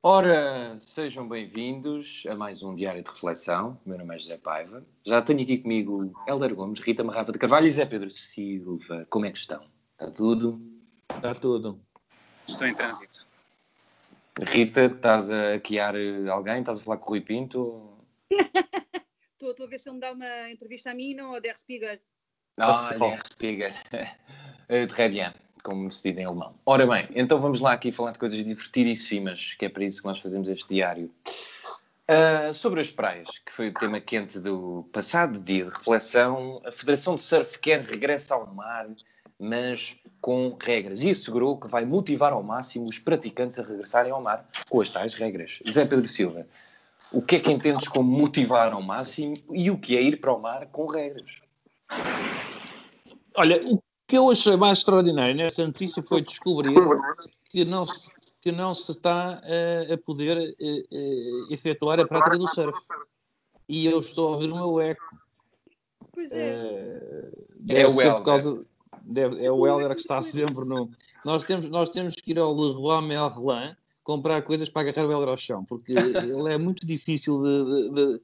Ora, sejam bem-vindos a mais um Diário de Reflexão. O meu nome é José Paiva. Já tenho aqui comigo Hélder Gomes, Rita Marrafa de Carvalho e Zé Pedro Silva. Como é que estão? Está tudo? Está tudo. Estou em trânsito. Rita, estás a hackear alguém? Estás a falar com o Rui Pinto? Estou a ver se ele me dá uma entrevista a mim e não ao Der Spiegel. Der Spiegel. Très bien, como se diz em alemão. Ora bem, então vamos lá aqui falar de coisas divertidíssimas, que é para isso que nós fazemos este diário. Sobre as praias, que foi o tema quente do passado dia de reflexão, a Federação de Surf quer regressar ao mar, mas com regras. E assegurou que vai motivar ao máximo os praticantes a regressarem ao mar com as tais regras. Zé Pedro Silva, o que é que entendes como motivar ao máximo e o que é ir para o mar com regras? Olha, o que eu achei mais extraordinário nessa notícia foi descobrir que não se está a poder efetuar a prática do surf. E eu estou a ouvir o meu eco. Pois é. É o Hélder. É o Hélder que está sempre no... Nós temos que ir ao Leroy Merlin comprar coisas para agarrar o Hélder ao chão, porque ele é muito difícil de...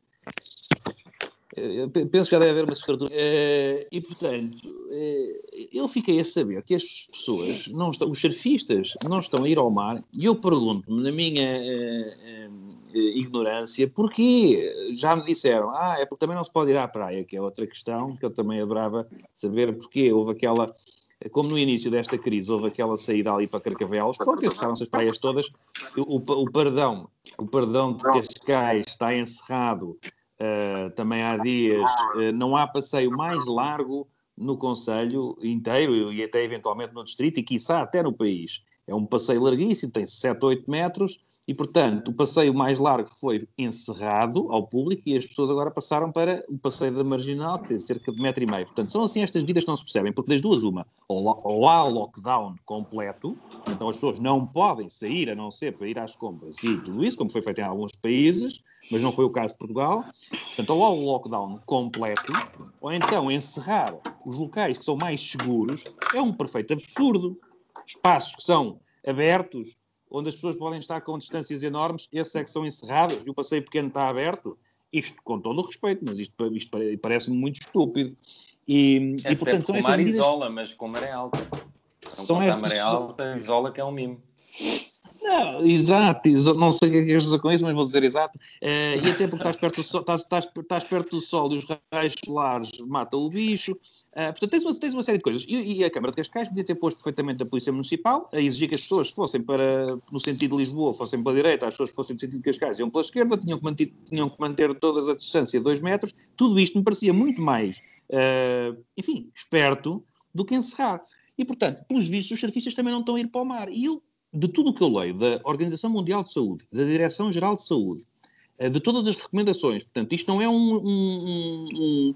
Eu penso que já deve haver uma estrutura. E, portanto, eu fiquei a saber que as pessoas, os surfistas, não estão a ir ao mar, e eu pergunto-me, na minha ignorância, porquê? Já me disseram, é porque também não se pode ir à praia, que é outra questão, que eu também adorava saber porquê. Houve aquela... Como no início desta crise houve aquela saída ali para Carcavelos, pronto, encerraram-se as praias todas, o perdão de Cascais está encerrado também há dias, não há passeio mais largo no concelho inteiro e até eventualmente no distrito e quiçá até no país. É um passeio larguíssimo, tem 7 ou 8 metros e, portanto, o passeio mais largo foi encerrado ao público e as pessoas agora passaram para o passeio da Marginal, que tem cerca de 1,5 metro. Portanto, são assim estas vidas que não se percebem, porque das duas uma, ou há lockdown completo, então as pessoas não podem sair a não ser para ir às compras e tudo isso, como foi feito em alguns países, mas não foi o caso de Portugal. Portanto, ou há o lockdown completo, ou então encerrar os locais que são mais seguros é um perfeito absurdo. Espaços que são abertos, onde as pessoas podem estar com distâncias enormes, esses é que são encerrados e o passeio pequeno está aberto. Isto com todo o respeito, mas isto parece-me muito estúpido. E portanto, são estas medidas... isola, mas com maré alta. São estas... maré alta, isola que é um mimo. Não, exato, não sei o que é que queres dizer com isso, mas vou dizer exato. E até porque estás perto do sol e os raios solares matam o bicho. Portanto, tens uma série de coisas. E a Câmara de Cascais podia ter posto perfeitamente a Polícia Municipal a exigir que as pessoas fossem no sentido de Lisboa, fossem para a direita, as pessoas fossem no sentido de Cascais iam pela esquerda, tinham que manter todas a distância de 2 metros. Tudo isto me parecia muito mais, esperto do que encerrar. E, portanto, pelos vistos, os surfistas também não estão a ir para o mar. E de tudo o que eu leio, da Organização Mundial de Saúde, da Direção-Geral de Saúde, de todas as recomendações, portanto, isto não é um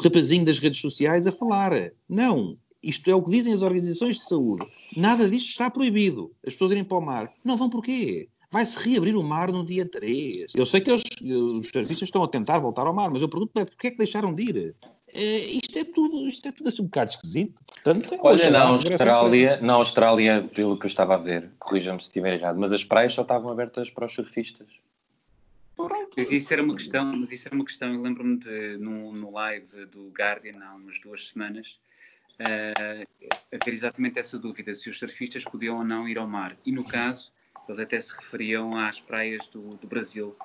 rapazinho das redes sociais a falar. Não. Isto é o que dizem as organizações de saúde. Nada disto está proibido. As pessoas irem para o mar. Não vão porquê? Vai-se reabrir o mar no dia 3. Eu sei que os surfistas estão a tentar voltar ao mar, mas eu pergunto-me porquê é que deixaram de ir? Isto é tudo assim um bocado esquisito. Portanto, olha, na Austrália, pelo que eu estava a ver, corrija-me se estiver errado, mas as praias só estavam abertas para os surfistas. Mas isso era uma questão, eu lembro-me no live do Guardian há umas 2 semanas, haver exatamente essa dúvida, se os surfistas podiam ou não ir ao mar. E no caso, eles até se referiam às praias do Brasil.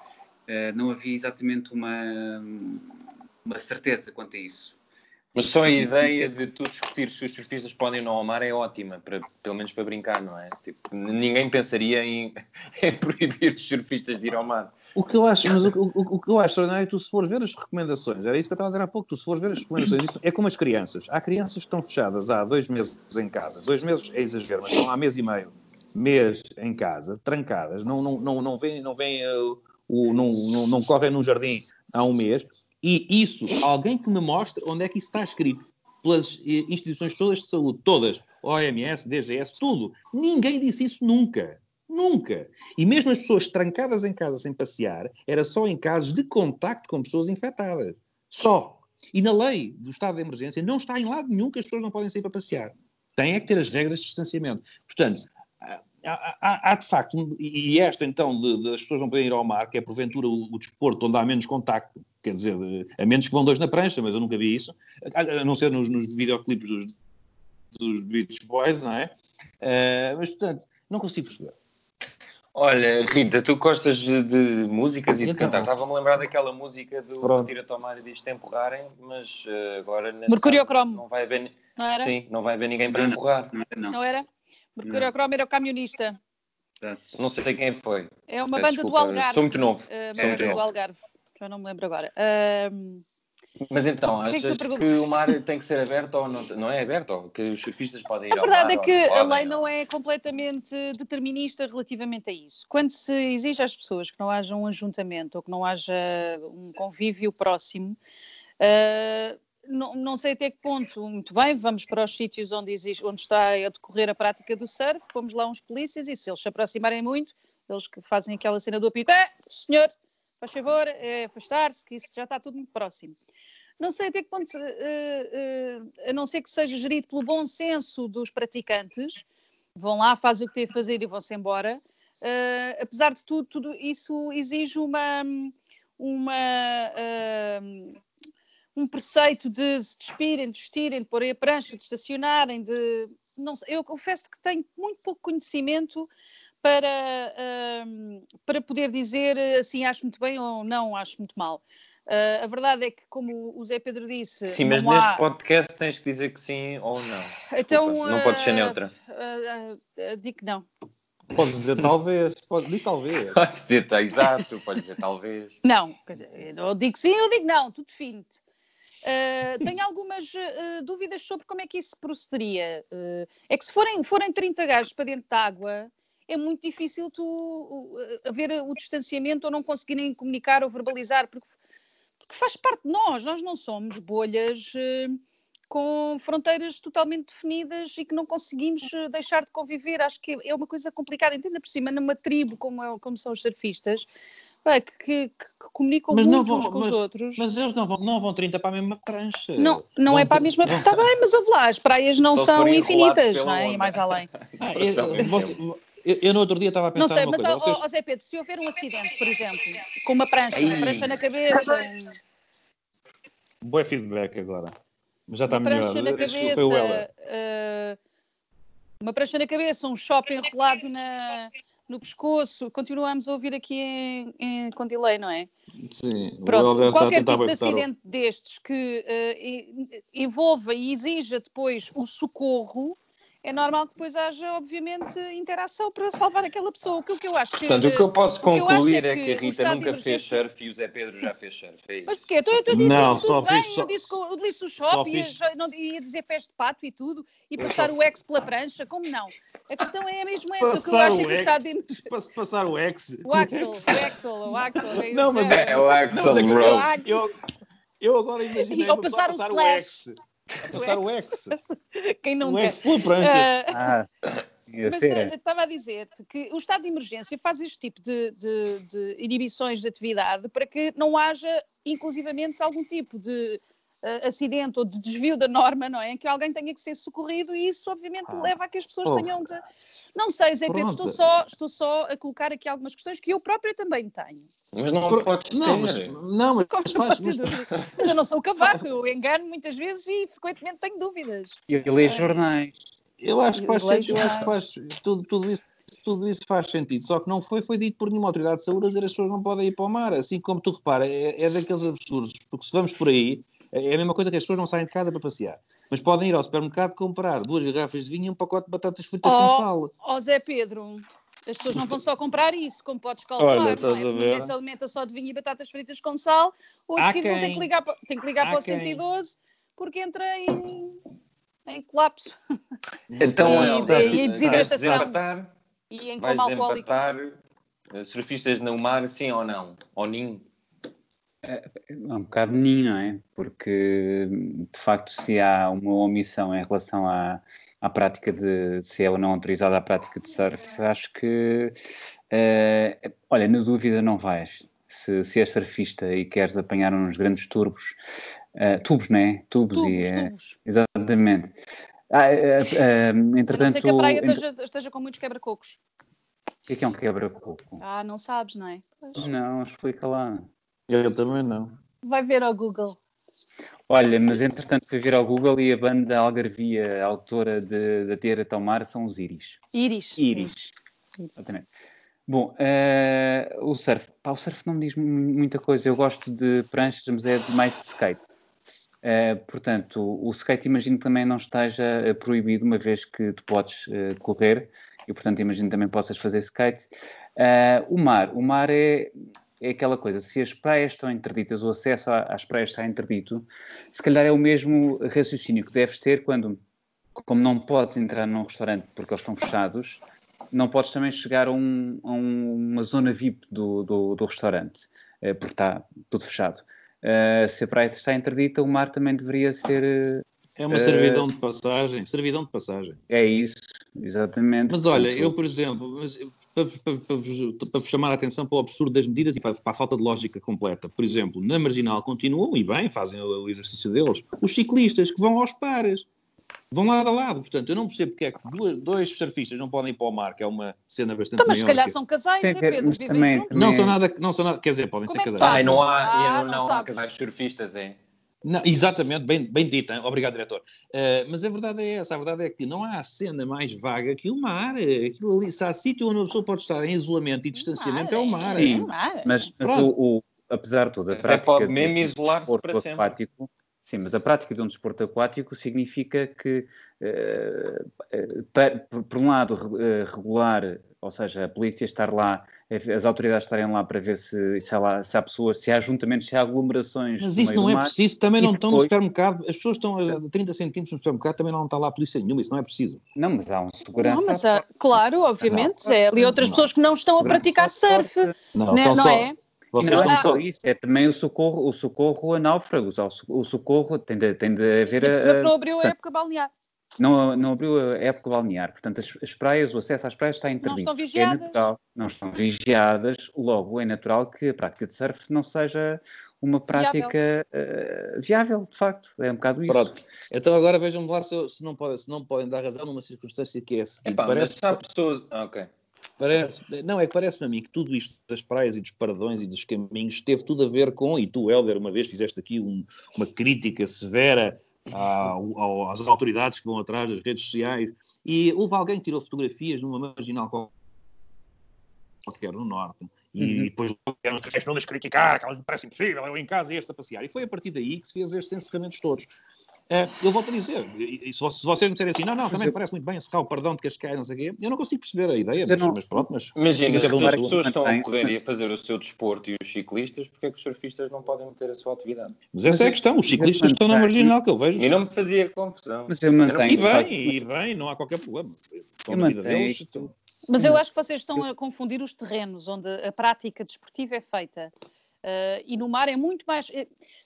Não havia exatamente uma certeza quanto a isso. Mas só a ideia de tu discutir se os surfistas podem ou não ao mar é ótima, pelo menos para brincar, não é? Tipo, ninguém pensaria em proibir os surfistas de ir ao mar. O que eu acho extraordinário é que tu, se fores ver as recomendações, era isso que eu estava a dizer há pouco, tu se fores ver as recomendações, isso é como as crianças. Há crianças que estão fechadas há 2 meses em casa, 2 meses é exagero, mas estão há mês e meio, em casa, trancadas, não correm num jardim há 1 mês. E isso, alguém que me mostre onde é que isso está escrito pelas instituições todas de saúde, todas, OMS, DGS, tudo. Ninguém disse isso nunca. Nunca. E mesmo as pessoas trancadas em casa sem passear, era só em casos de contacto com pessoas infectadas. Só. E na lei do estado de emergência não está em lado nenhum que as pessoas não podem sair para passear. Têm é que ter as regras de distanciamento. Portanto, há de facto, e esta então, das pessoas não poderem ir ao mar, que é porventura o desporto onde há menos contacto, quer dizer, a menos que vão dois na prancha, mas eu nunca vi isso, a não ser nos videoclipes dos Beach Boys, não é? Mas, portanto, não consigo perceber. Olha, Rita, tu gostas de músicas e de Então, cantar. Estava-me a lembrar daquela música do pronto. Tira-te ao Mar e diz-te empurrarem, mas agora neste Mercúrio caso, Cromo. não vai haver, Não era? sim, não vai haver ninguém para empurrar. Não era? Mercúrio Cromo era o camionista. Não sei quem foi. É uma Peço banda desculpa, do Algarve. sou muito novo. Uma banda do Algarve. Já não me lembro agora. Mas então, que é que tu achas perguntas? que o mar tem que ser aberto ou não é aberto? Ou que os surfistas podem ir A ao mar? verdade é que ou não a podem, lei não é completamente determinista relativamente a isso. Quando se exige às pessoas que não haja um ajuntamento ou que não haja um convívio próximo, não sei até que ponto, muito bem, vamos para os sítios onde está a decorrer a prática do surf, pomos lá uns polícias e se eles se aproximarem muito, eles que fazem aquela cena do apito, senhor, faz favor, afastar-se, que isso já está tudo muito próximo. Não sei até que ponto, a não ser que seja gerido pelo bom senso dos praticantes, vão lá, fazem o que têm a fazer e vão-se embora. Apesar de tudo isso exige um preceito de se despirem, de vestirem, de porem a prancha, de estacionarem, não sei, eu confesso que tenho muito pouco conhecimento para poder dizer assim, acho muito bem ou não acho muito mal. A verdade é que, como o Zé Pedro disse... Sim, mas neste podcast tens que dizer que sim ou não. Então, não podes ser neutra. Digo que não. Podes dizer talvez. Diz talvez. Podes dizer, exato, podes dizer talvez. Não, eu digo sim, eu digo não, tu define-te. Tenho algumas dúvidas sobre como é que isso procederia. É que se forem 30 gajos para dentro de água, é muito difícil tu haver o distanciamento ou não conseguirem comunicar ou verbalizar, porque faz parte de nós não somos bolhas com fronteiras totalmente definidas e que não conseguimos deixar de conviver. Acho que é uma coisa complicada, entenda por cima, numa tribo como são os surfistas, que comunicam muito uns com os outros. Mas eles não vão 30 para a mesma prancha. Não é para a mesma... Está bem, mas ouve lá, as praias não são infinitas, não é? E mais além. Eu no outro dia estava a pensar numa coisa. Não sei, mas Zé Pedro, se houver um acidente, por exemplo, com uma prancha na cabeça... Bom feedback agora. Já está uma melhor. Prancha na cabeça, uma prancha na cabeça, um shopping enrolado no pescoço. Continuamos a ouvir aqui com delay, não é? Sim. Pronto, qualquer tipo de acidente destes que envolva e exija depois o socorro, é normal que depois haja, obviamente, interação para salvar aquela pessoa. O que eu acho que... Portanto, o que eu posso concluir é que a Rita nunca emergência... fez surf e o Zé Pedro já fez surf. É isso. Mas porquê? Eu disse não, isso tudo bem. Eu disse o shopping, ia dizer pés de pato e tudo, e passar o X pela prancha. Como não? A questão é mesmo essa, que eu acho que o Estado de emergência... Passar o X. O Axel. Não, mas é o Axel Rose. Eu agora imaginei ou passar o Slash. Passar o X. Quem não o quer? X pela prancha. Mas estava a dizer-te que o estado de emergência faz este tipo de inibições de atividade para que não haja, inclusivamente, algum tipo de acidente ou de desvio da norma, não é? Em que alguém tenha que ser socorrido e isso, obviamente, leva a que as pessoas tenham de... Não sei, Zé Pedro, estou só a colocar aqui algumas questões que eu própria também tenho. Mas não podes ter. Mas eu não sou cavaco, eu engano muitas vezes e frequentemente tenho dúvidas. Eu leio jornais. Eu acho que faz sentido, tudo isso faz sentido, só que não foi dito por nenhuma autoridade de saúde a dizer as pessoas não podem ir para o mar, assim como tu repara, é daqueles absurdos, porque se vamos por aí, é a mesma coisa que as pessoas não saem de casa para passear, mas podem ir ao supermercado comprar 2 garrafas de vinho e um pacote de batatas fritas com sal. Zé Pedro, as pessoas não vão só comprar isso, como podes calcular, Olha, não é? Ninguém se alimenta só de vinho e batatas fritas com sal, ou a seguir tem que ligar para o 112, porque entra em colapso. Então, e desidratação. E em coma alcoólico. Vais desempatar surfistas no mar, sim ou não? Ou ninho? É um bocado ninho, não é? Porque, de facto, se há uma omissão em relação à prática se é ou não autorizada a prática de surf, acho que, olha, na dúvida não vais. Se és surfista e queres apanhar uns grandes tubos, não é? Tubos. Exatamente. A não Entretanto, ser que a praia esteja com muitos quebra-cocos. o que é um quebra-coco? Não sabes, não é? Pois. Não, explica lá. Eu também não. Vai ver ao Google. Olha, mas entretanto fui ver ao Google e a banda Algarvia, autora da Tierra Tomar, são os Íris. Íris. Exatamente. Bom, o surf. O surf não me diz muita coisa. Eu gosto de pranchas, mas é mais de skate. Portanto, o skate imagino que também não esteja proibido, uma vez que tu podes correr. E, portanto, imagino que também possas fazer skate. O mar é aquela coisa. Se as praias estão interditas, o acesso às praias está interdito, se calhar é o mesmo raciocínio que deves ter quando, como não podes entrar num restaurante porque eles estão fechados, não podes também chegar a uma zona VIP do restaurante, porque está tudo fechado. Se a praia está interdita, o mar também deveria ser... É uma servidão de passagem. É isso, exatamente. Mas olha, eu, por exemplo, para vos chamar a atenção para o absurdo das medidas e para a falta de lógica completa, por exemplo, na Marginal continuam, e bem, fazem o exercício deles, os ciclistas que vão aos pares. Vão lado a lado, portanto, eu não percebo porque é que dois surfistas não podem ir para o mar, que é uma cena bastante maior. Mas se calhar são casais, Pedro, vivem juntos. Não são nada, quer dizer, podem ser casais. Ah, não há casais surfistas, é? Não, exatamente, bem dito, hein? Obrigado, diretor. Mas a verdade é essa, a verdade é que não há cena mais vaga que o mar. Aquilo ali, se há sítio onde uma pessoa pode estar em isolamento e distanciamento, é o mar. Sim, mas apesar de tudo, a prática pode mesmo isolar-se para sempre. Aquático, sim, mas a prática de um desporto aquático significa que, por um lado, regular, ou seja, a polícia estar lá, as autoridades estarem lá para ver se há pessoas, se há ajuntamentos, se há aglomerações. Mas isso não é preciso, também não estão no supermercado, as pessoas estão a 30 centímetros no supermercado, também não está lá a polícia nenhuma, isso não é preciso. Não, mas há um segurança. Claro, obviamente, é ali outras pessoas que não estão a praticar surf, não é? Vocês estão só... Isso é também o socorro a náufragos, o socorro tem de haver... Não abriu a época balnear. Não abriu a época balnear, portanto as praias, o acesso às praias está interdito. Não estão vigiadas. É natural, não estão vigiadas, logo é natural que a prática de surf não seja uma prática viável, de facto, é um bocado isso. Pronto. Então agora vejam lá se não podem dar razão numa circunstância que é a seguinte. Parece que há pessoas... Ok. Parece-me a mim que tudo isto das praias e dos paradões e dos caminhos teve tudo a ver com, e tu, Hélder, uma vez fizeste aqui uma crítica severa às autoridades que vão atrás das redes sociais, e houve alguém que tirou fotografias numa marginal qualquer no Norte, e depois eram as pessoas todas criticar, que elas me parecem impossível, eu em casa e este a passear, e foi a partir daí que se fez estes encerramentos todos. Eu volto a dizer, e se vocês me disserem assim, não, também me parece muito bem encerrar o perdão de Cascais, não sei o quê, eu não consigo perceber a ideia, mas pronto, mas... Imagina, se as pessoas estão a correr e a fazer o seu desporto e os ciclistas, porque é que os surfistas não podem ter a sua atividade? Mas essa é a questão, os ciclistas estão na marginal, que eu vejo. E não me fazia confusão. Mas eu mantenho... E bem, não há qualquer problema. Mas eu acho que vocês estão a confundir os terrenos onde a prática desportiva é feita. E no mar é muito mais...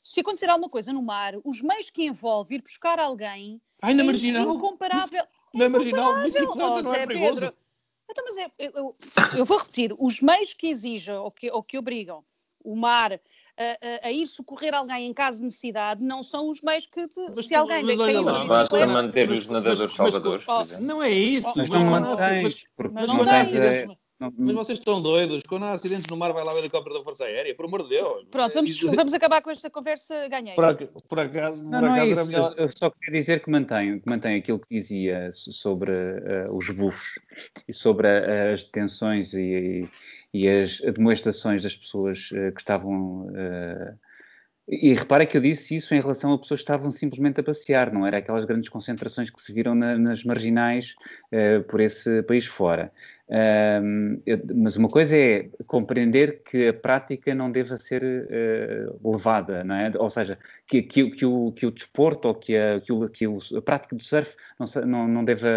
Se acontecer alguma coisa no mar, os meios que envolve ir buscar alguém... na marginal? Incomparável. Na marginal, bicicleta não é perigoso. Pedro. Então, mas eu vou repetir. Os meios que exijam ou que obrigam o mar a ir socorrer alguém em caso de necessidade não são os meios que... se alguém deixa cair... Basta manter os nadadores salvadores, por exemplo. Não é isso. Mas não mantens, Mas vocês estão doidos? Quando há acidentes no mar, vai lá o helicóptero da Força Aérea, por amor de Deus. Pronto, vamos acabar com esta conversa, ganhei. Por acaso era melhor. Eu só queria dizer que mantém aquilo que dizia sobre os bufos e sobre as detenções e as demonstrações das pessoas que estavam... E repara que eu disse isso em relação a pessoas que estavam simplesmente a passear, não era aquelas grandes concentrações que se viram nas marginais por esse país fora. Mas uma coisa é compreender que a prática não deva ser levada, não é? Ou seja, que o desporto ou que a prática do surf não deva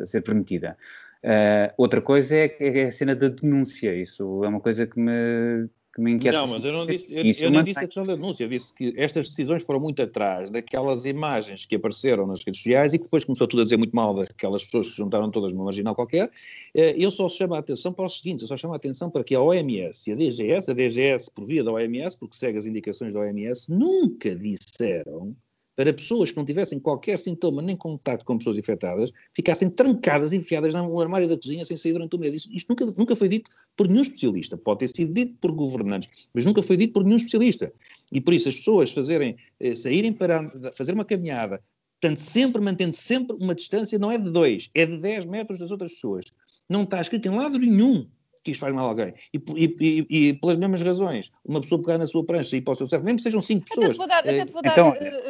ser permitida. Outra coisa é a cena da denúncia, isso é uma coisa que me inquieta. Não, mas eu não disse a questão da denúncia, eu disse que estas decisões foram muito atrás daquelas imagens que apareceram nas redes sociais e que depois começou tudo a dizer muito mal daquelas pessoas que se juntaram todas numa marginal qualquer. Eu só chamo a atenção para o seguinte, eu só chamo a atenção para que a OMS e a DGS por via da OMS, porque segue as indicações da OMS, nunca disseram para pessoas que não tivessem qualquer sintoma nem contato com pessoas infectadas, ficassem trancadas, enfiadas num armário da cozinha sem sair durante um mês. Isto nunca foi dito por nenhum especialista. Pode ter sido dito por governantes, mas nunca foi dito por nenhum especialista. E por isso as pessoas saírem para fazer uma caminhada, mantendo sempre uma distância, não é de 2, é de 10 metros das outras pessoas. Não está escrito em lado nenhum que isto faz mal a alguém. E pelas mesmas razões, uma pessoa pegar na sua prancha e ir para o seu serve, mesmo que sejam 5 pessoas. Até te vou dar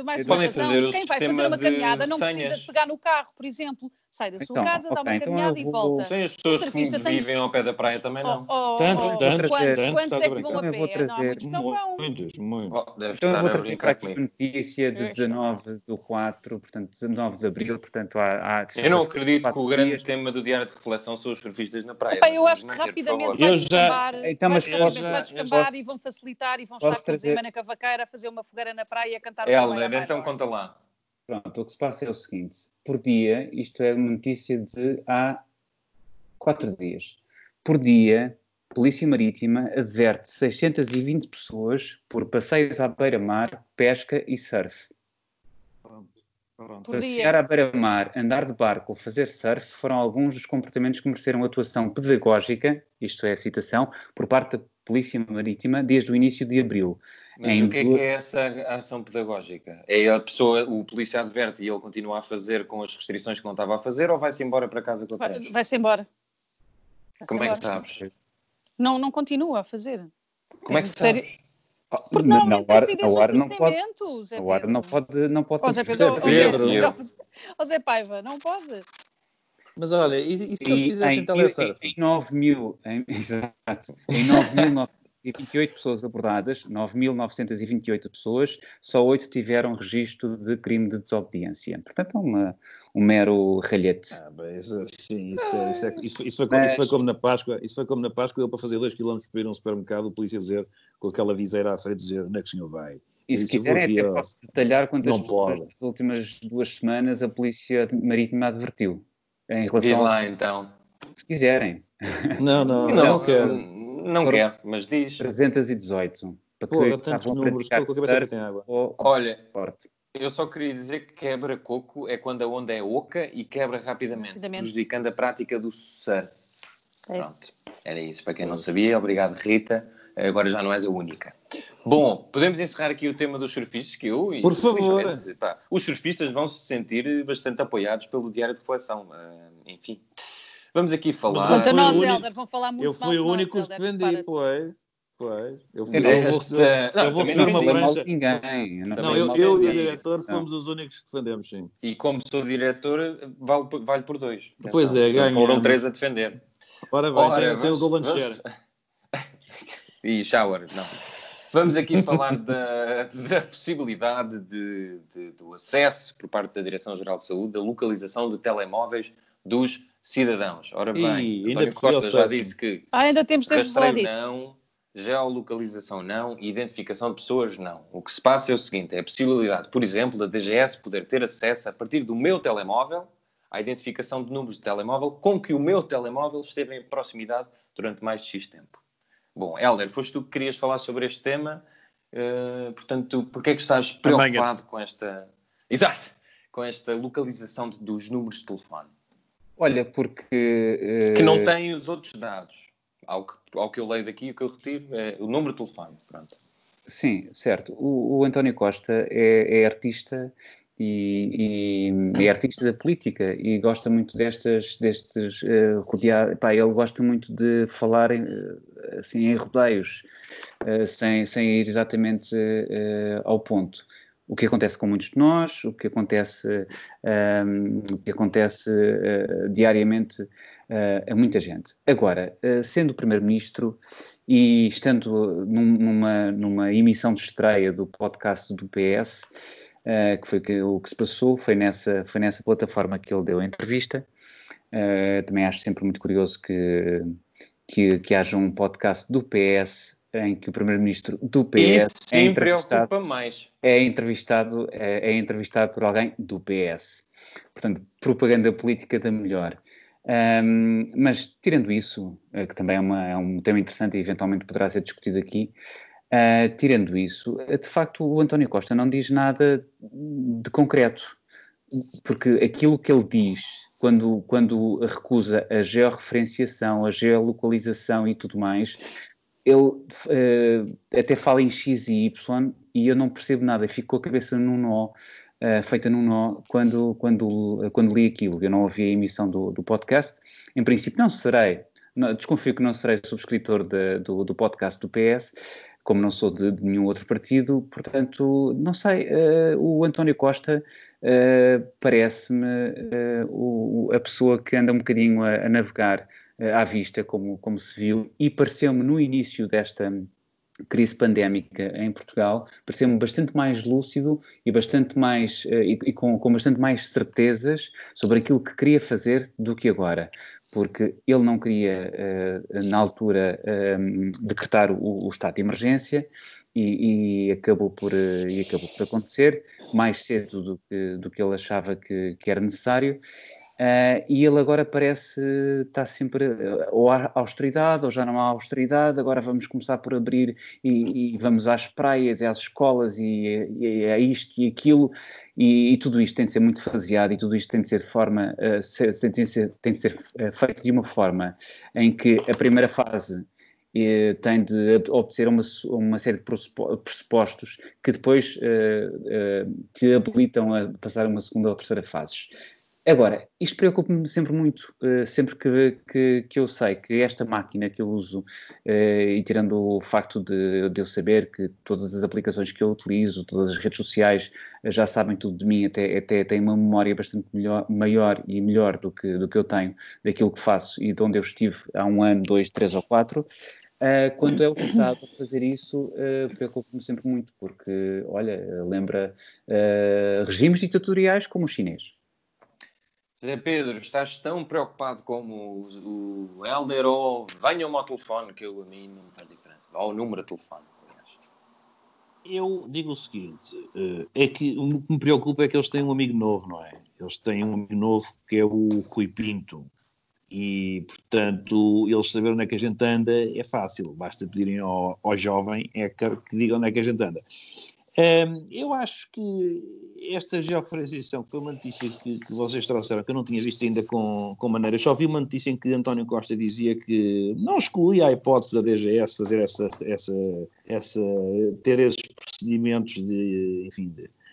mais uma podem razão. fazer o Quem vai sistema fazer uma de caminhada não senhas. precisa de pegar no carro, por exemplo. Sai da sua casa, dá uma caminhada e volta. Tem as pessoas O que surfista tem- vivem ao pé da praia também não. Tantos, Quantos é que vão a Então eu vou pé? Não há muitos que não vão. Muitos. Deve Então eu estar vou a trazer para brincar aqui comigo. uma notícia de 19/4, portanto 19 de Abril, portanto há Eu não acredito que o 4 grande dias. tema do diário de reflexão são os surfistas na praia. Epá, eu Vamos acho que manter, por rapidamente favor. vai descambar, Então, mas vai descambar e vão facilitar e vão estar posso com o trazer- Zimana Cavaqueira a fazer uma fogueira na praia e a cantar o Também Helder, Amar. então conta lá. Pronto, o que se passa é o seguinte: por dia, isto é uma notícia de há 4 dias, por dia, Polícia Marítima adverte 620 pessoas por passeios à beira-mar, pesca e surf. Pronto. Por Passear dia. à beira-mar, andar de barco ou fazer surf foram alguns dos comportamentos que mereceram atuação pedagógica, isto é a citação, por parte da Polícia Marítima desde o início de abril. Mas o que é essa ação pedagógica? É a pessoa, o polícia adverte e ele continua a fazer com as restrições que não estava a fazer ou vai-se embora para casa com a prancha? Vai-se embora. Como é que sabes? Não continua a fazer. Como é que sabes? Porque normalmente tem sido esse o não pode, procedimento, Zé a hora Pedro. não pode Ó Zé acontecer. Zé Paiva, não pode. Mas olha, e se eles fizessem telesurf? Em 9.928 pessoas abordadas, 9.928 pessoas, só 8 tiveram registro de crime de desobediência. Portanto, é um mero ralhete. Isso foi como na Páscoa. Isso foi como na Páscoa, eu para fazer 2 km para ir a um supermercado, o polícia dizer, com aquela viseira à frente, dizer, onde é que o senhor vai? E se quiserem, até posso detalhar quantas pessoas nas últimas 2 semanas a Polícia Marítima advertiu. Em relação diz lá então. Se quiserem. Não quero. Não quero, mas diz. 318. Pô, tantos números, estou com a cabeça que tem água. Olha, eu só queria dizer que quebra-coco é quando a onda é oca e quebra rapidamente, prejudicando a prática do surf. Pronto, era isso. Para quem não sabia, obrigado Rita. Agora já não és a única. Bom, podemos encerrar aqui o tema dos surfistas, que eu... Por favor. Os surfistas vão se sentir bastante apoiados pelo diário de reflexão. Enfim. Vamos aqui falar... Quanto a nós, Helder, vão falar muito mal. Eu fui o único que defendi, pois. Eu vou receber uma prancha. Eu e o diretor fomos os únicos que defendemos, sim. E como sou diretor, vale por 2. Pois é, ganhamos. Foram 3 a defender. Ora bem, tem o Golden Share. E shower, não. Vamos aqui falar da possibilidade do acesso por parte da Direção-Geral de Saúde, da localização de telemóveis dos cidadãos. Ora bem, António Costa já disse que ainda temos tempo de falar disso. Não, geolocalização não, identificação de pessoas não. O que se passa é o seguinte, é a possibilidade, por exemplo, da DGS poder ter acesso a partir do meu telemóvel à identificação de números de telemóvel com que o meu telemóvel esteve em proximidade durante mais de X tempo. Bom, Helder, foste tu que querias falar sobre este tema, portanto, porquê é que estás preocupado com esta... Exato, com esta localização dos números de telefone? Olha, porque... Que não têm os outros dados. Ao que eu leio daqui, o que eu retiro é o número de telefone. Pronto. Sim, certo. O António Costa é artista e é artista da política e gosta muito destes rodear. Ele gosta muito de falar assim, em rodeios, sem ir exatamente ao ponto. O que acontece com muitos de nós, o que acontece diariamente a muita gente. Agora, sendo o Primeiro-Ministro e estando numa emissão de estreia do podcast do PS, que foi o que se passou, foi nessa plataforma que ele deu a entrevista. Também acho sempre muito curioso que haja um podcast do PS em que o Primeiro-Ministro do PS é entrevistado por alguém do PS. Portanto, propaganda política da melhor. Mas, tirando isso, que também é um tema interessante e eventualmente poderá ser discutido aqui, Tirando isso, de facto o António Costa não diz nada de concreto, porque aquilo que ele diz quando recusa a georreferenciação, a geolocalização e tudo mais, ele até fala em X e Y e eu não percebo nada, fico com a cabeça num nó, feita num nó quando li aquilo. Eu não ouvi a emissão do podcast, em princípio não serei, desconfio que não serei subscritor do podcast do PS, como não sou de nenhum outro partido, portanto, não sei, o António Costa parece-me a pessoa que anda um bocadinho a navegar à vista, como se viu, e pareceu-me no início desta crise pandémica em Portugal, pareceu-me bastante mais lúcido e bastante mais, e com bastante mais certezas sobre aquilo que queria fazer do que agora. Porque ele não queria, na altura, decretar o estado de emergência e acabou por acontecer mais cedo do que ele achava que era necessário. E ele agora parece estar sempre ou há austeridade ou já não há austeridade, agora vamos começar por abrir e vamos às praias e às escolas e a isto e aquilo, e tudo isto tem de ser muito faseado e tudo isto tem de ser tem de ser feito de uma forma em que a primeira fase tem de obedecer uma série de pressupostos que depois te habilitam a passar uma segunda ou terceira fase. Agora, isto preocupa-me sempre muito, sempre que eu sei que esta máquina que eu uso, e tirando o facto de eu saber que todas as aplicações que eu utilizo, todas as redes sociais já sabem tudo de mim, até têm uma memória bastante maior e melhor do que eu tenho daquilo que faço e de onde eu estive há 1 ano, 2, 3 ou 4, quando é o Estado a fazer isso, preocupa-me sempre muito, porque, olha, lembra regimes ditatoriais como o chinês. Zé Pedro, estás tão preocupado como o Helder ou venham-me ao telefone, que a mim não me faz diferença. Ou o número de telefone, aliás. Eu digo o seguinte, é que o que me preocupa é que eles têm um amigo novo, não é? Eles têm um amigo novo que é o Rui Pinto. E, portanto, eles saberem onde é que a gente anda é fácil. Basta pedirem ao jovem que diga onde é que a gente anda. Eu acho que esta georreferenciação, que foi uma notícia que vocês trouxeram, que eu não tinha visto ainda com maneira, eu só vi uma notícia em que António Costa dizia que não exclui a hipótese da DGS fazer ter esses procedimentos de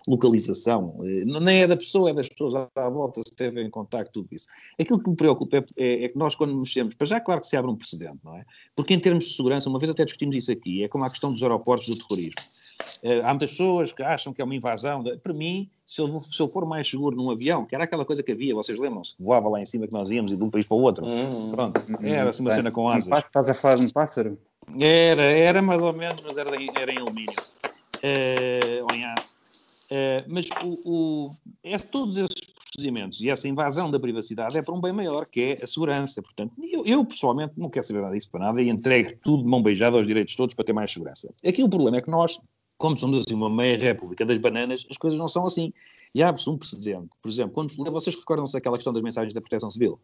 localização, nem é da pessoa, é das pessoas à volta, se teve em contacto, tudo isso. Aquilo que me preocupa é que nós, quando mexemos, para já, claro que se abre um precedente, não é? Porque em termos de segurança, uma vez até discutimos isso aqui, é como a questão dos aeroportos do terrorismo. Há muitas pessoas que acham que é uma invasão. Para mim, se eu for mais seguro num avião, que era aquela coisa que havia, vocês lembram-se, que voava lá em cima que nós íamos de um país para o outro. Pronto, era assim uma cena com asas. Estás a falar de um pássaro? Era mais ou menos, mas era em alumínio. Ou em aço. Mas todos esses procedimentos e essa invasão da privacidade é para um bem maior, que é a segurança. Portanto, eu pessoalmente não quero saber nada disso para nada e entrego tudo de mão beijada aos direitos todos para ter mais segurança. Aqui o problema é que nós, como somos assim uma meia república das bananas, as coisas não são assim. E abre-se um precedente. Por exemplo, vocês recordam-se daquela questão das mensagens da Proteção Civil?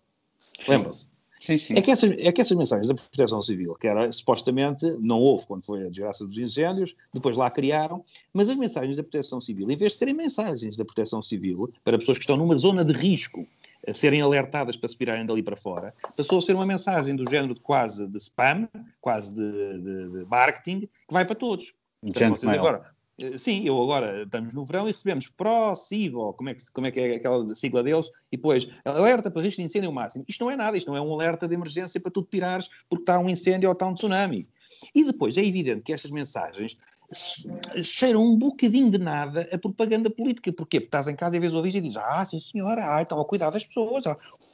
Lembram-se? Sim, sim. É que essas mensagens da Proteção Civil, que era supostamente, não houve quando foi a desgraça dos incêndios, depois lá criaram, mas as mensagens da Proteção Civil, em vez de serem mensagens da Proteção Civil, para pessoas que estão numa zona de risco, a serem alertadas para se virarem dali para fora, passou a ser uma mensagem do género quase de spam, quase de marketing, que vai para todos. Portanto, vocês agora... Sim, eu agora estamos no verão e recebemos ProCivo, como é que é aquela sigla deles, e depois alerta para risco de incêndio máximo. Isto não é nada, isto não é um alerta de emergência para tu te pirares porque está um incêndio ou está um tsunami. E depois é evidente que estas mensagens cheiram um bocadinho de nada a propaganda política. Porquê? Porque estás em casa e vês o aviso e dizes, sim senhora, estão a cuidar das pessoas,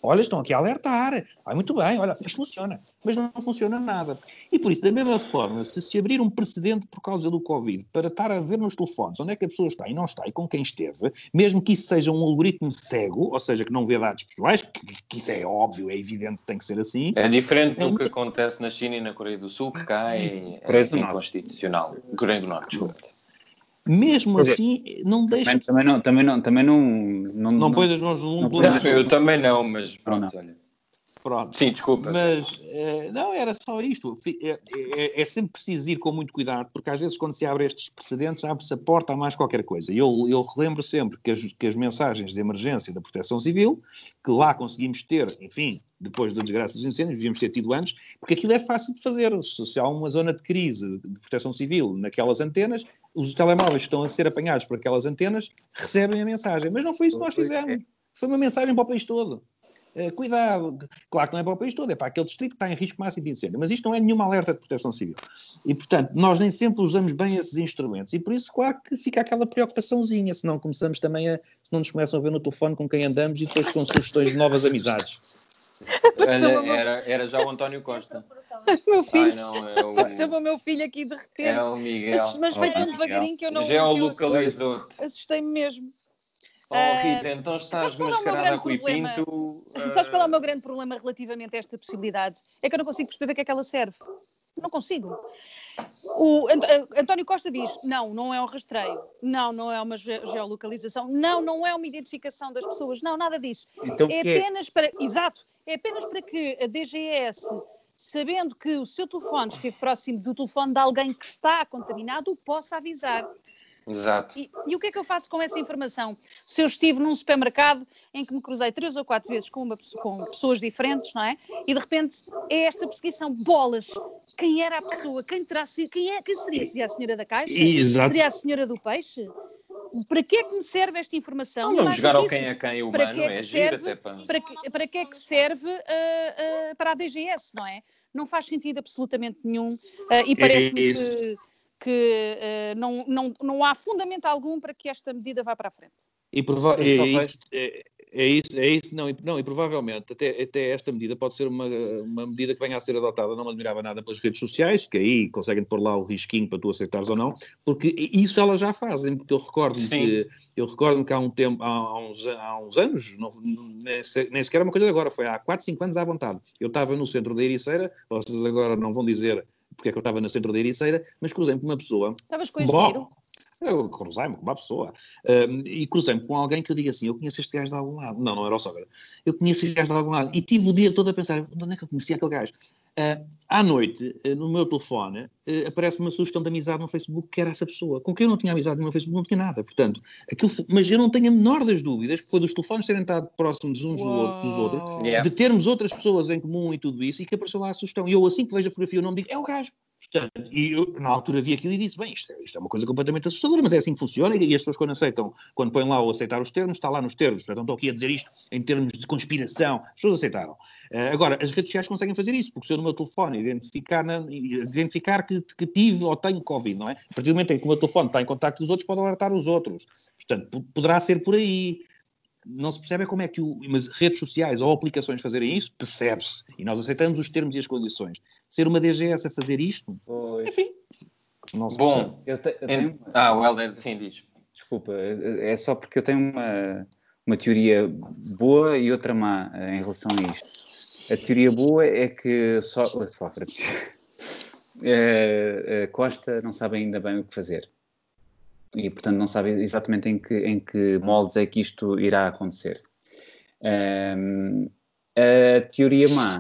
olha, estão aqui a alertar, muito bem, olha, isto funciona, mas não funciona nada. E por isso, da mesma forma, se abrir um precedente por causa do Covid, para estar a ver nos telefones onde é que a pessoa está e não está e com quem esteve, mesmo que isso seja um algoritmo cego, ou seja, que não vê dados pessoais, que isso é óbvio, é evidente que tem que ser assim. É diferente do que acontece na China e na Coreia do Sul, que cá é inconstitucional. Coreia do Norte, desculpa. Mesmo assim, não deixa... Também não pões as mãos num... Eu também não, mas pronto, olha. Pronto. Sim, desculpa. Mas, não, era só isto. É sempre preciso ir com muito cuidado, porque às vezes quando se abre estes precedentes, abre-se a porta a mais qualquer coisa. Eu relembro sempre que as mensagens de emergência da Proteção Civil, que lá conseguimos ter, enfim, depois da desgraça dos incêndios, devíamos ter tido antes, porque aquilo é fácil de fazer. Se há uma zona de crise de Proteção Civil naquelas antenas, os telemóveis que estão a ser apanhados por aquelas antenas recebem a mensagem. Mas não foi isso que nós fizemos. Foi uma mensagem para o país todo. Cuidado, claro que não é para o país todo, é para aquele distrito que está em risco máximo de incêndio, mas isto não é nenhuma alerta de proteção civil. E, portanto, nós nem sempre usamos bem esses instrumentos, e por isso, claro que fica aquela preocupaçãozinha, se não começamos também se não nos começam a ver no telefone com quem andamos e depois com sugestões de novas amizades. Era já o António Costa. Meu filho, Ai, o meu filho aqui de repente. É o Miguel. Mas foi tão devagarinho que eu não... Geolocalizou-te. Assustei-me mesmo. Rita, então estás mascarada a Rui Pinto. Sabes qual é o meu grande problema relativamente a esta possibilidade? É que eu não consigo perceber para que é que ela serve. Não consigo. O António Costa diz, não é um rastreio, não é uma geolocalização, não é uma identificação das pessoas, não, nada disso. Então, é apenas para... Exato. É apenas para que a DGS, sabendo que o seu telefone esteve próximo do telefone de alguém que está contaminado, o possa avisar. Exato. E o que é que eu faço com essa informação? Se eu estive num supermercado em que me cruzei 3 ou 4 vezes com pessoas diferentes, não é? E de repente é esta perseguição, bolas. Quem era a pessoa? Quem seria? Seria a senhora da caixa? Exato. Seria a senhora do peixe? Para que é que me serve esta informação? Não jogar ao quem é quem humano, para que é giro até para... Para que é que serve para a DGS, não é? Não faz sentido absolutamente nenhum e parece-me que não há fundamento algum para que esta medida vá para a frente. E provavelmente até esta medida pode ser uma medida que venha a ser adotada, não me admirava nada pelas redes sociais, que aí conseguem pôr lá o risquinho para tu aceitares ou não, porque isso elas já fazem, porque eu recordo-me que há um tempo, há uns anos, nem sequer é uma coisa de agora, foi há 4, 5 anos à vontade. Eu estava no centro da Ericeira, vocês agora não vão dizer porque é que eu estava no centro da Ericeira, mas cruzei-me com uma pessoa... Estavas com engenheiro? Eu cruzei-me com uma pessoa e cruzei-me com alguém que eu digo assim, eu conheço este gajo de algum lado. Não era o Sócrates. Eu conheço este gajo de algum lado. E tive o dia todo a pensar, de onde é que eu conhecia aquele gajo? À noite, no meu telefone, aparece uma sugestão de amizade no Facebook que era essa pessoa. Com quem eu não tinha amizade no meu Facebook, não tinha nada. Portanto, mas eu não tenho a menor das dúvidas que foi dos telefones terem estado próximos uns dos outros, de termos outras pessoas em comum e tudo isso, e que apareceu lá a sugestão. E eu, assim que vejo a fotografia, o nome digo, é o gajo. Portanto, e eu, na altura, vi aquilo e disse, bem, isto é uma coisa completamente assustadora, mas é assim que funciona, e as pessoas quando põem lá o aceitar os termos, está lá nos termos, portanto, não estou aqui a dizer isto em termos de conspiração, as pessoas aceitaram. Agora, as redes sociais conseguem fazer isso, porque se eu no meu telefone identificar que tive ou tenho Covid, não é? A partir do momento em que o meu telefone está em contacto com os outros, pode alertar os outros. Portanto, poderá ser por aí. Não se percebe como é que mas redes sociais ou aplicações fazerem isso, percebe-se. E nós aceitamos os termos e as condições. Ser uma DGS a fazer isto, enfim, não se percebe. Bom, eu tenho... o Helder, sim, diz. Desculpa, é só porque eu tenho uma teoria boa e outra má em relação a isto. A teoria boa é que Sócrates Costa não sabe ainda bem o que fazer. E, portanto, não sabe exatamente em que moldes é que isto irá acontecer. A teoria má,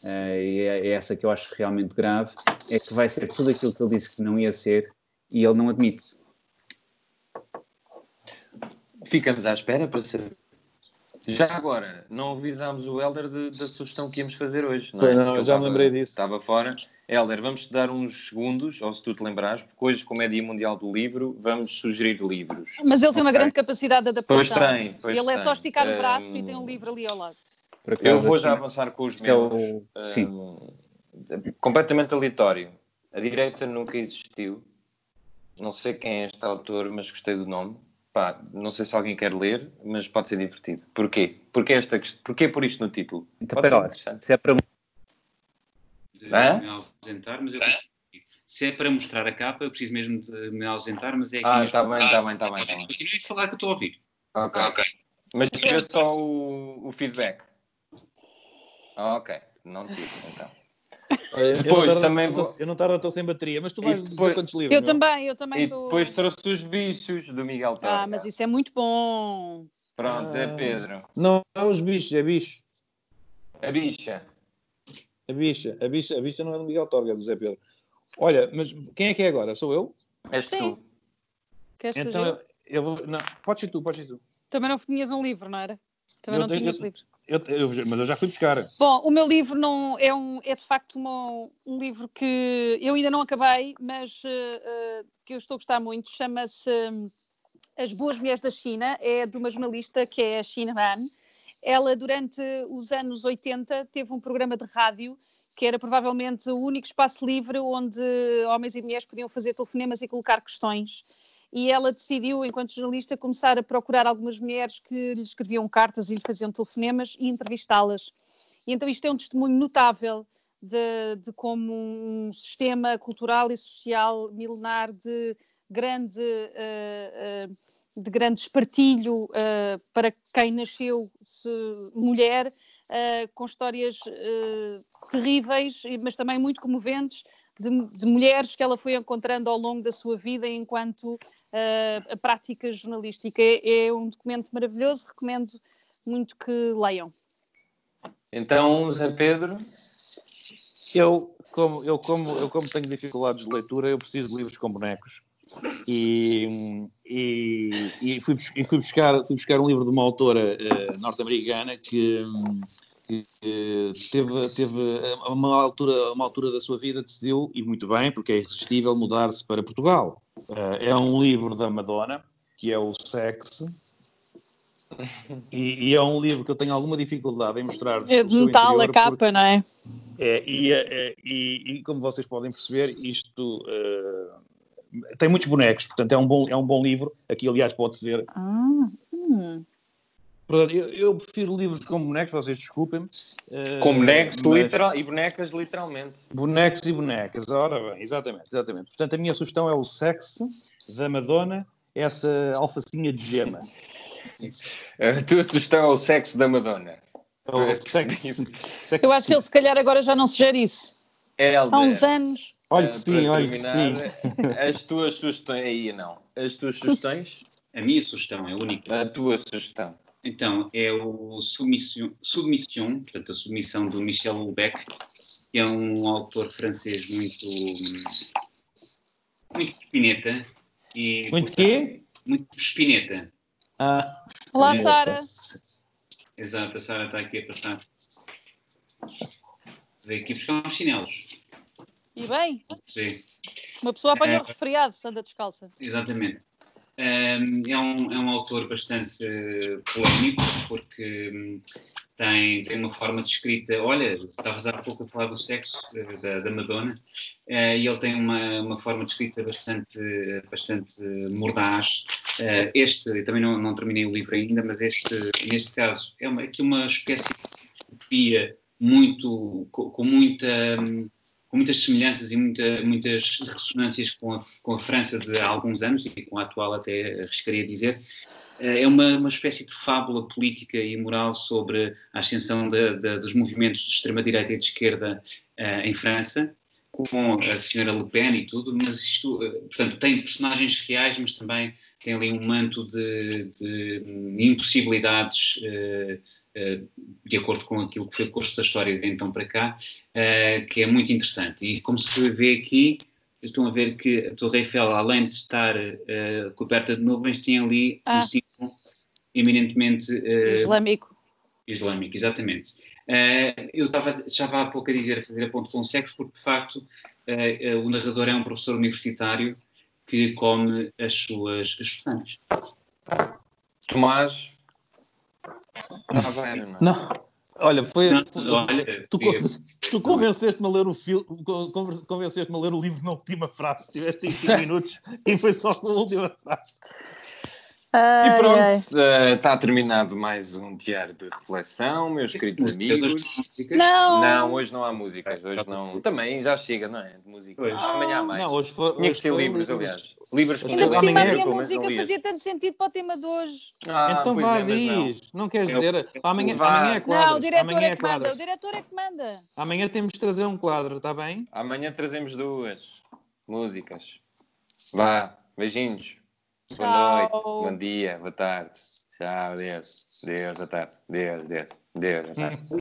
e é essa que eu acho realmente grave, é que vai ser tudo aquilo que ele disse que não ia ser e ele não admite. Ficamos à espera para saber. Já agora, não avisámos o Helder da sugestão que íamos fazer hoje. Não, não já me lembrei disso. Estava fora. Helder, vamos-te dar uns segundos, ou se tu te lembrares, porque hoje, como é Dia Mundial do Livro, vamos sugerir livros. Mas ele tem uma grande capacidade de adaptação. Pois ele é só esticar o braço e tem um livro ali ao lado. Eu vou já avançar com os meus. Completamente aleatório. A direita nunca existiu. Não sei quem é este autor, mas gostei do nome. Não sei se alguém quer ler, mas pode ser divertido. Porquê? Porquê por isto no título? Então, se é para... me ausentar, mas eu se é para mostrar a capa, eu preciso mesmo de me ausentar, mas é aqui... Está bem. Continuem a falar que eu estou a ouvir. Ok. Mas tira só o feedback. Ok. Não tive, então. Eu não tardo, estou sem bateria, mas tu vais dizer quantos livros? Eu também estou... E depois trouxe os bichos do Miguel Torga. Mas isso é muito bom. Pronto, é Pedro. Não é os bichos, é bicho. A bicha. A bicha não é do Miguel Torga, é do Zé Pedro. Olha, mas quem é que é agora? Sou eu? És Sim. tu. Queres que Então seja eu? eu vou... Não, podes ser tu. Também não tinhas um livro, não era? Também não tinhas livro. Mas eu já fui buscar. Bom, o meu livro não é de facto um livro que eu ainda não acabei, mas que eu estou a gostar muito. Chama-se As Boas Mulheres da China. É de uma jornalista que é a Xin Han. Ela, durante os anos 80, teve um programa de rádio que era provavelmente o único espaço livre onde homens e mulheres podiam fazer telefonemas e colocar questões. E ela decidiu, enquanto jornalista, começar a procurar algumas mulheres que lhe escreviam cartas e lhe faziam telefonemas e entrevistá-las. E então isto é um testemunho notável de como um sistema cultural e social milenar de grande espartilho para quem nasceu mulher, com histórias terríveis, mas também muito comoventes, de mulheres que ela foi encontrando ao longo da sua vida enquanto a prática jornalística. É um documento maravilhoso, recomendo muito que leiam. Então, Zé Pedro... Eu, como tenho dificuldades de leitura, eu preciso de livros com bonecos. E fui buscar um livro de uma autora norte-americana que teve a uma altura da sua vida decidiu, e muito bem, porque é irresistível, mudar-se para Portugal. É um livro da Madonna, que é o Sex, e é um livro que eu tenho alguma dificuldade em mostrar É o de seu metal interior, a capa, não é? E como vocês podem perceber, isto tem muitos bonecos, portanto é um bom livro. Aqui, aliás, pode-se ver. Portanto, eu prefiro livros com bonecos, vocês desculpem-me. Com bonecos e bonecas, literalmente. Bonecos e bonecas, ora bem, exatamente. Portanto, a minha sugestão é o Sex, da Madonna, essa alfacinha de gema. A tua sugestão é o sexo da Madonna. Eu acho que ele, se calhar, agora já não sugere isso. Helder, há uns anos. Olha que sim. As tuas sugestões. Aí não. As tuas sugestões? A minha sugestão é única. A tua sugestão. Então, é o Submission, portanto, a submissão do Michel Houellebecq, que é um autor francês muito espineta. Muito quê? Muito espineta. Olá, Sara. Exato, a Sara está aqui a passar. Veio aqui buscar uns chinelos. E bem? Sim. Uma pessoa apanha o resfriado, se anda descalça. Exatamente. É um autor bastante polémico, porque tem uma forma de escrita. Olha, estavas há pouco a falar do sexo da Madonna, e ele tem uma forma de escrita bastante mordaz. Eu também não terminei o livro ainda, mas neste caso, é aqui uma espécie de utopia com muitas semelhanças e muitas ressonâncias com a França de há alguns anos e com a atual, até arriscaria dizer. É uma espécie de fábula política e moral sobre a ascensão dos movimentos de extrema-direita e de esquerda em França, com a senhora Le Pen e tudo, mas isto, portanto, tem personagens reais, mas também tem ali um manto de impossibilidades, de acordo com aquilo que foi o curso da história de então para cá, que é muito interessante. E como se vê aqui, estão a ver que a Torre Eiffel, além de estar coberta de nuvens, tem ali um símbolo eminentemente islâmico, exatamente. Eu estava há pouco a dizer, a fazer a ponto com o sexo, porque de facto o narrador é um professor universitário que come as estudantes. Tomás? Não. Olha, tu convenceste-me a ler o filme, convenceste-me a ler o livro na última frase. Tiveste em 5 minutos e foi só com a última frase. E pronto, está terminado mais um diário de reflexão, meus queridos amigos. Não, hoje não há músicas. Hoje não. Também já chega, não é? De música. Amanhã há mais. Não, tinha que ser livros, aliás. Livros ainda por cima, a minha música fazia tanto sentido para o tema de hoje. Então vá, diz. Não queres dizer? Amanhã é quadro. Não, o diretor é que manda. O diretor é que manda. Amanhã temos de trazer um quadro, está bem? Amanhã trazemos 2 músicas. Vá, beijinhos. Tchau. Boa noite, bom dia, boa tarde. Tchau, Deus, boa tarde. Deus, boa tarde.